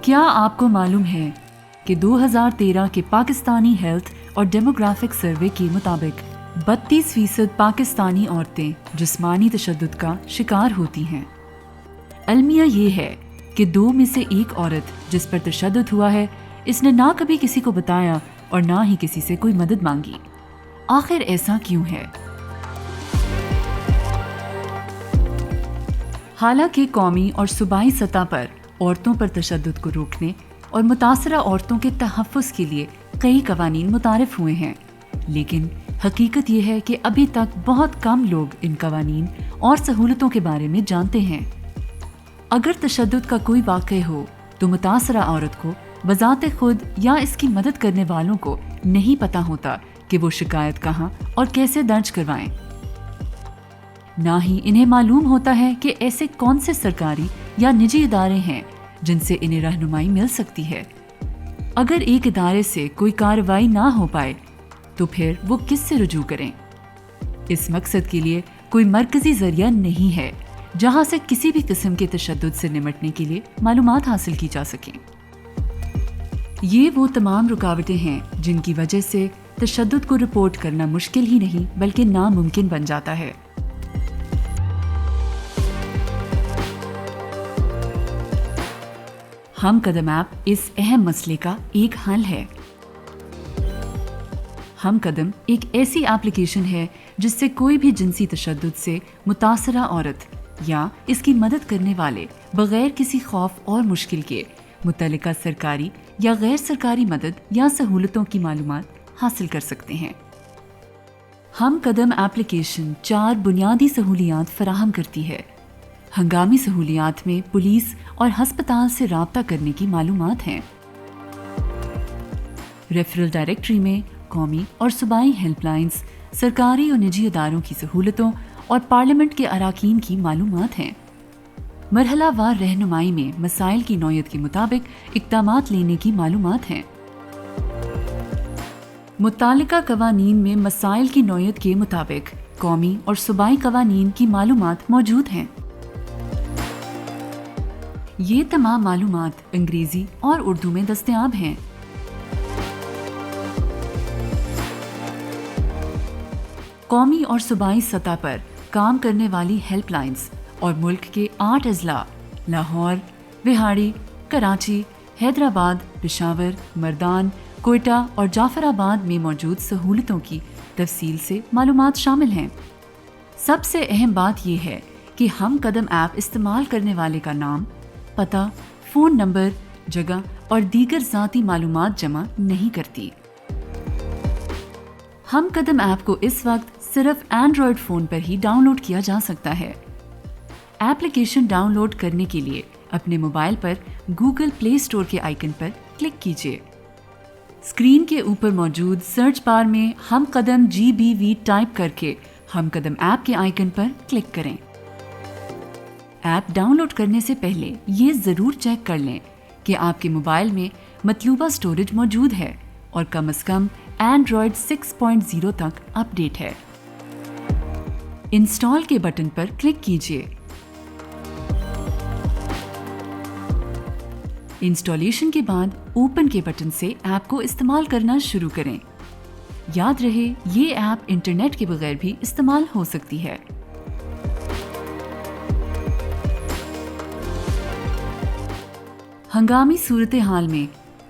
کیا آپ کو معلوم ہے کہ 2013 کے پاکستانی ہیلتھ اور ڈیموگرافک سروے کے مطابق 32% پاکستانی عورتیں جسمانی تشدد کا شکار ہوتی ہیں۔ المیہ یہ ہے کہ 2 میں سے 1 عورت جس پر تشدد ہوا ہے، اس نے نہ کبھی کسی کو بتایا اور نہ ہی کسی سے کوئی مدد مانگی۔ آخر ایسا کیوں ہے؟ حالانکہ قومی اور صوبائی سطح پر عورتوں پر تشدد کو روکنے اور متاثرہ عورتوں کے تحفظ کے لیے کئی قوانین متعارف ہوئے ہیں، لیکن حقیقت یہ ہے کہ ابھی تک بہت کم لوگ ان قوانین اور سہولتوں کے بارے میں جانتے ہیں۔ اگر تشدد کا کوئی واقعہ ہو تو متاثرہ عورت کو بذات خود یا اس کی مدد کرنے والوں کو نہیں پتہ ہوتا کہ وہ شکایت کہاں اور کیسے درج کروائیں۔ نہ ہی انہیں معلوم ہوتا ہے کہ ایسے کون سے سرکاری یا نجی ادارے ہیں جن سے انہیں رہنمائی مل سکتی ہے۔ اگر ایک ادارے سے کوئی کارروائی نہ ہو پائے تو پھر وہ کس سے رجوع کریں؟ اس مقصد کے لیے کوئی مرکزی ذریعہ نہیں ہے جہاں سے کسی بھی قسم کے تشدد سے نمٹنے کے لیے معلومات حاصل کی جا سکیں۔ یہ وہ تمام رکاوٹیں ہیں جن کی وجہ سے تشدد کو رپورٹ کرنا مشکل ہی نہیں بلکہ ناممکن بن جاتا ہے۔ ہم قدم ایپ اس اہم مسئلے کا ایک حل ہے۔ ہم قدم ایک ایسی ایپلیکیشن ہے جس سے کوئی بھی جنسی تشدد سے متاثرہ عورت یا اس کی مدد کرنے والے بغیر کسی خوف اور مشکل کے متعلقہ سرکاری یا غیر سرکاری مدد یا سہولتوں کی معلومات حاصل کر سکتے ہیں۔ ہم قدم ایپلیکیشن 4 بنیادی سہولیات فراہم کرتی ہے۔ ہنگامی سہولیات میں پولیس اور ہسپتال سے رابطہ کرنے کی معلومات ہیں۔ ریفرل ڈائریکٹری میں قومی اور صوبائی ہیلپ لائنز، سرکاری اور نجی اداروں کی سہولتوں اور پارلیمنٹ کے اراکین کی معلومات ہیں۔ مرحلہ وار رہنمائی میں مسائل کی نوعیت کے مطابق اقدامات لینے کی معلومات ہیں۔ متعلقہ قوانین میں مسائل کی نوعیت کے مطابق قومی اور صوبائی قوانین کی معلومات موجود ہیں۔ یہ تمام معلومات انگریزی اور اردو میں دستیاب ہیں۔ قومی اور صوبائی سطح پر کام کرنے والی ہیلپ لائنز اور ملک کے 8 اضلاع لاہور، وہاڑی، کراچی، حیدرآباد، پشاور، مردان، کوئٹہ اور جعفر آباد میں موجود سہولتوں کی تفصیل سے معلومات شامل ہیں۔ سب سے اہم بات یہ ہے کہ ہم قدم ایپ استعمال کرنے والے کا نام، پتہ، فون نمبر، جگہ اور دیگر ذاتی معلومات جمع نہیں کرتی۔ ہم قدم ایپ کو اس وقت صرف اینڈرائیڈ فون پر ہی ڈاؤن لوڈ کیا جا سکتا ہے۔ ایپلیکیشن ڈاؤن لوڈ کرنے کے لیے اپنے موبائل پر گوگل پلے اسٹور کے آئیکن پر کلک کیجیے۔ اسکرین کے اوپر موجود سرچ بار میں ہم قدم GBV ٹائپ کر کے ہم قدم ایپ کے آئیکن پر کلک کریں۔ ایپ ڈاؤن لوڈ کرنے سے پہلے یہ ضرور چیک کر لیں کہ آپ کے موبائل میں مطلوبہ اسٹوریج موجود ہے اور کم از کم اینڈرائیڈ 6.0 تک اپ ڈیٹ ہے۔ انسٹال کے بٹن پر کلک کیجیے۔ انسٹالیشن کے بعد اوپن کے بٹن سے ایپ کو استعمال کرنا شروع کریں۔ یاد رہے یہ ایپ انٹرنیٹ کے بغیر بھی استعمال ہو سکتی ہے۔ ہنگامی صورتحال میں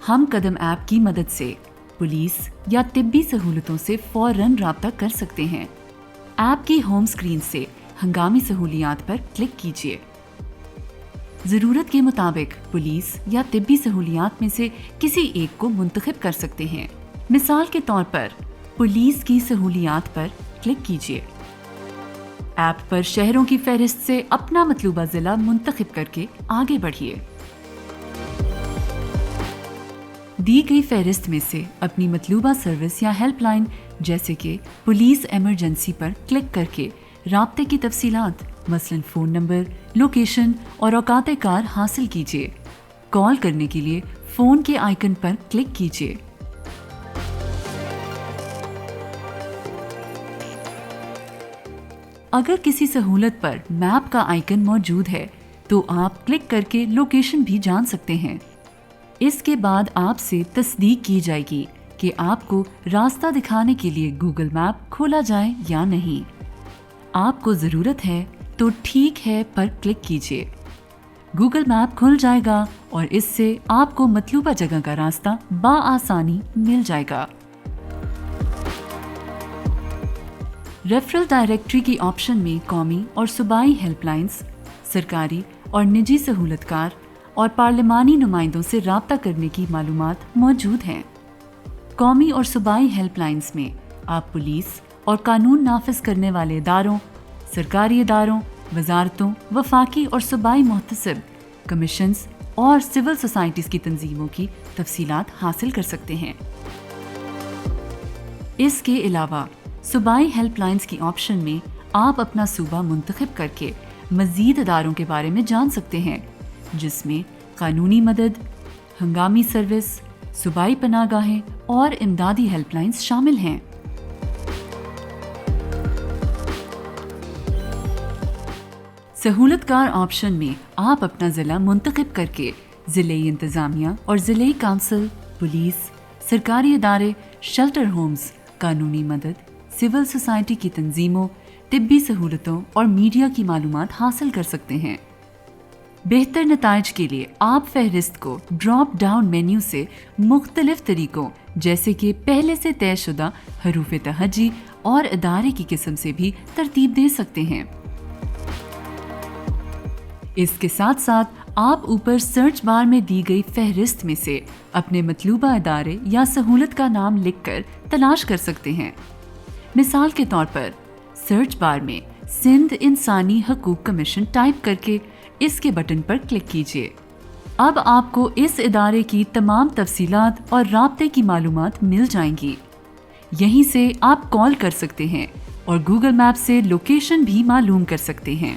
ہم قدم ایپ کی مدد سے پولیس یا طبی سہولتوں سے فوراً رابطہ کر سکتے ہیں۔ ایپ کی ہوم اسکرین سے ہنگامی سہولیات پر کلک کیجیے۔ ضرورت کے مطابق پولیس یا طبی سہولیات میں سے کسی ایک کو منتخب کر سکتے ہیں۔ مثال کے طور پر پولیس کی سہولیات پر کلک کیجیے۔ ایپ پر شہروں کی فہرست سے اپنا مطلوبہ ضلع منتخب کر کے آگے بڑھیے۔ دی گئی فہرست میں سے اپنی مطلوبہ سروس یا ہیلپ لائن جیسے کہ پولیس ایمرجنسی پر کلک کر کے رابطے کی تفصیلات مثلاً فون نمبر، لوکیشن اور اوقات کار حاصل کیجیے۔ کال کرنے کے لیے فون کے آئیکن پر کلک کیجیے۔ اگر کسی سہولت پر میپ کا آئیکن موجود ہے تو آپ کلک کر کے لوکیشن بھی جان سکتے ہیں۔ اس کے بعد آپ سے تصدیق کی جائے گی کہ آپ کو راستہ دکھانے کے لیے گوگل میپ کھولا جائے یا نہیں۔ آپ کو ضرورت ہے تو ٹھیک ہے پر کلک کیجیے۔ گوگل میپ کھل جائے گا اور اس سے آپ کو مطلوبہ جگہ کا راستہ بآسانی مل جائے گا۔ ریفرل ڈائریکٹری کی آپشن میں قومی اور صوبائی ہیلپ لائنز، سرکاری اور نجی سہولت کار اور پارلیمانی نمائندوں سے رابطہ کرنے کی معلومات موجود ہیں۔ قومی اور صوبائی ہیلپ لائنز میں آپ پولیس اور قانون نافذ کرنے والے اداروں، سرکاری اداروں، وزارتوں، وفاقی اور صوبائی محتسب کمیشنز اور سول سوسائٹیز کی تنظیموں کی تفصیلات حاصل کر سکتے ہیں۔ اس کے علاوہ صوبائی ہیلپ لائنز کی آپشن میں آپ اپنا صوبہ منتخب کر کے مزید اداروں کے بارے میں جان سکتے ہیں، جس میں قانونی مدد، ہنگامی سروس، صوبائی پناہ گاہیں اور امدادی ہیلپ لائنز شامل ہیں۔ سہولت کار آپشن میں آپ اپنا ضلع منتخب کر کے ضلعی انتظامیہ اور ضلعی کونسل، پولیس، سرکاری ادارے، شیلٹر ہومز، قانونی مدد، سول سوسائٹی کی تنظیموں، طبی سہولتوں اور میڈیا کی معلومات حاصل کر سکتے ہیں۔ بہتر نتائج کے لیے آپ فہرست کو ڈراپ ڈاؤن مینیو سے مختلف طریقوں جیسے کہ پہلے سے طے شدہ حروف تہجی اور ادارے کی قسم سے بھی ترتیب دے سکتے ہیں۔ اس کے ساتھ ساتھ آپ اوپر سرچ بار میں دی گئی فہرست میں سے اپنے مطلوبہ ادارے یا سہولت کا نام لکھ کر تلاش کر سکتے ہیں۔ مثال کے طور پر سرچ بار میں سندھ انسانی حقوق کمیشن ٹائپ کر کے اس کے بٹن پر کلک کیجیے۔ اب آپ کو اس ادارے کی تمام تفصیلات اور رابطے کی معلومات مل جائیں گی۔ یہیں سے آپ کال کر سکتے ہیں اور گوگل میپ سے لوکیشن بھی معلوم کر سکتے ہیں۔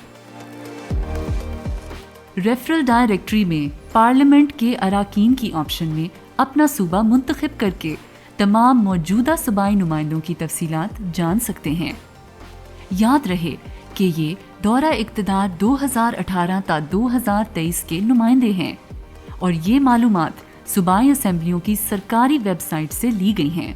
ریفرل ڈائریکٹری میں پارلیمنٹ کے اراکین کی آپشن میں اپنا صوبہ منتخب کر کے تمام موجودہ صوبائی نمائندوں کی تفصیلات جان سکتے ہیں۔ یاد رہے کہ یہ دورہ اقتدار 2018 تا 2023 کے نمائندے ہیں اور یہ معلومات صوبائی اسمبلیوں کی سرکاری ویب سائٹ سے لی گئی ہیں۔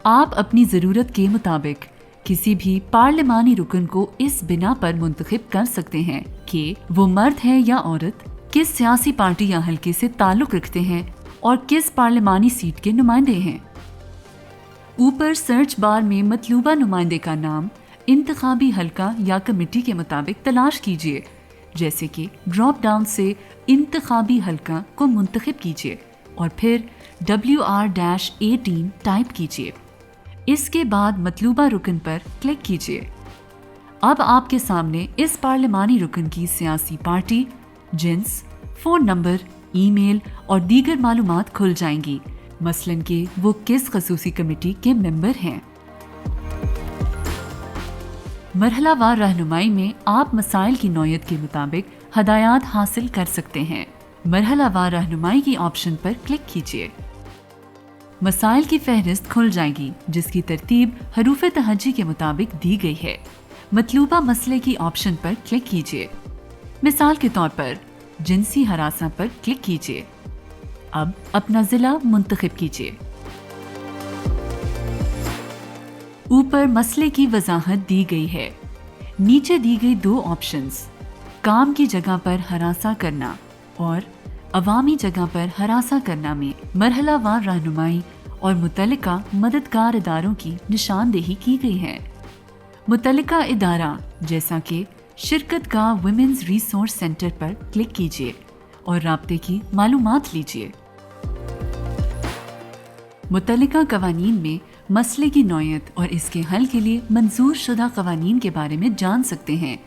آپ اپنی ضرورت کے مطابق کسی بھی پارلیمانی رکن کو اس بنا پر منتخب کر سکتے ہیں کہ وہ مرد ہے یا عورت، کس سیاسی پارٹی یا حلقے سے تعلق رکھتے ہیں اور کس پارلیمانی سیٹ کے نمائندے ہیں۔ اوپر سرچ بار میں مطلوبہ نمائندے کا نام انتخابی حلقہ یا کمیٹی کے مطابق تلاش کیجیے، جیسے کہ ڈراپ ڈاؤن سے انتخابی حلقہ کو منتخب کیجیے اور پھر WR-18 ٹائپ کیجیے۔ اس کے بعد مطلوبہ رکن پر کلک کیجیے۔ اب آپ کے سامنے اس پارلیمانی رکن کی سیاسی پارٹی، جنس، فون نمبر، ای میل اور دیگر معلومات کھل جائیں گی، مثلاً کہ وہ کس خصوصی کمیٹی کے ممبر ہیں۔ مرحلہ وار رہنمائی میں آپ مسائل کی نوعیت کے مطابق ہدایات حاصل کر سکتے ہیں۔ مرحلہ وار رہنمائی کی آپشن پر کلک کیجیے۔ مسائل کی فہرست کھل جائے گی جس کی ترتیب حروف تہجی کے مطابق دی گئی ہے۔ مطلوبہ مسئلے کی آپشن پر کلک کیجیے۔ مثال کے طور پر جنسی ہراساں پر کلک کیجیے۔ اب اپنا ضلع منتخب کیجیے۔ اوپر مسئلے کی وضاحت دی گئی ہے۔ نیچے دی گئی دو آپشنز، کام کی جگہ پر ہراساں کرنا اور عوامی جگہ پر ہراساں کرنا میں مرحلہ وار رہنمائی اور متعلقہ مددگار اداروں کی نشاندہی کی گئی ہے۔ متعلقہ ادارہ جیسا کہ شرکت گاہ ویمنز ریسورس سینٹر پر کلک کیجیے اور رابطے کی معلومات لیجیے۔ متعلقہ قوانین میں مسئلے کی نوعیت اور اس کے حل کے لیے منظور شدہ قوانین کے بارے میں جان سکتے ہیں۔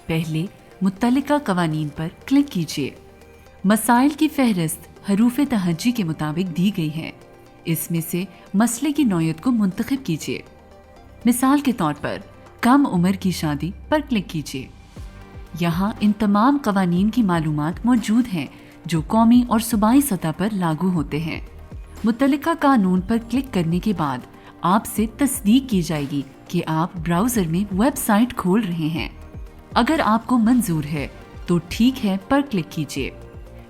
پہلے متعلقہ قوانین پر کلک کیجیے۔ مسائل کی فہرست حروف تہجی کے مطابق دی گئی ہے۔ اس میں سے مسئلے کی نوعیت کو منتخب کیجیے۔ مثال کے طور پر کم عمر کی شادی پر کلک کیجیے۔ یہاں ان تمام قوانین کی معلومات موجود ہیں جو قومی اور صوبائی سطح پر لاگو ہوتے ہیں۔ متعلقہ قانون پر کلک کرنے کے بعد آپ سے تصدیق کی جائے گی کہ آپ براؤزر میں ویب سائٹ کھول رہے ہیں۔ اگر آپ کو منظور ہے تو ٹھیک ہے پر کلک کیجیے۔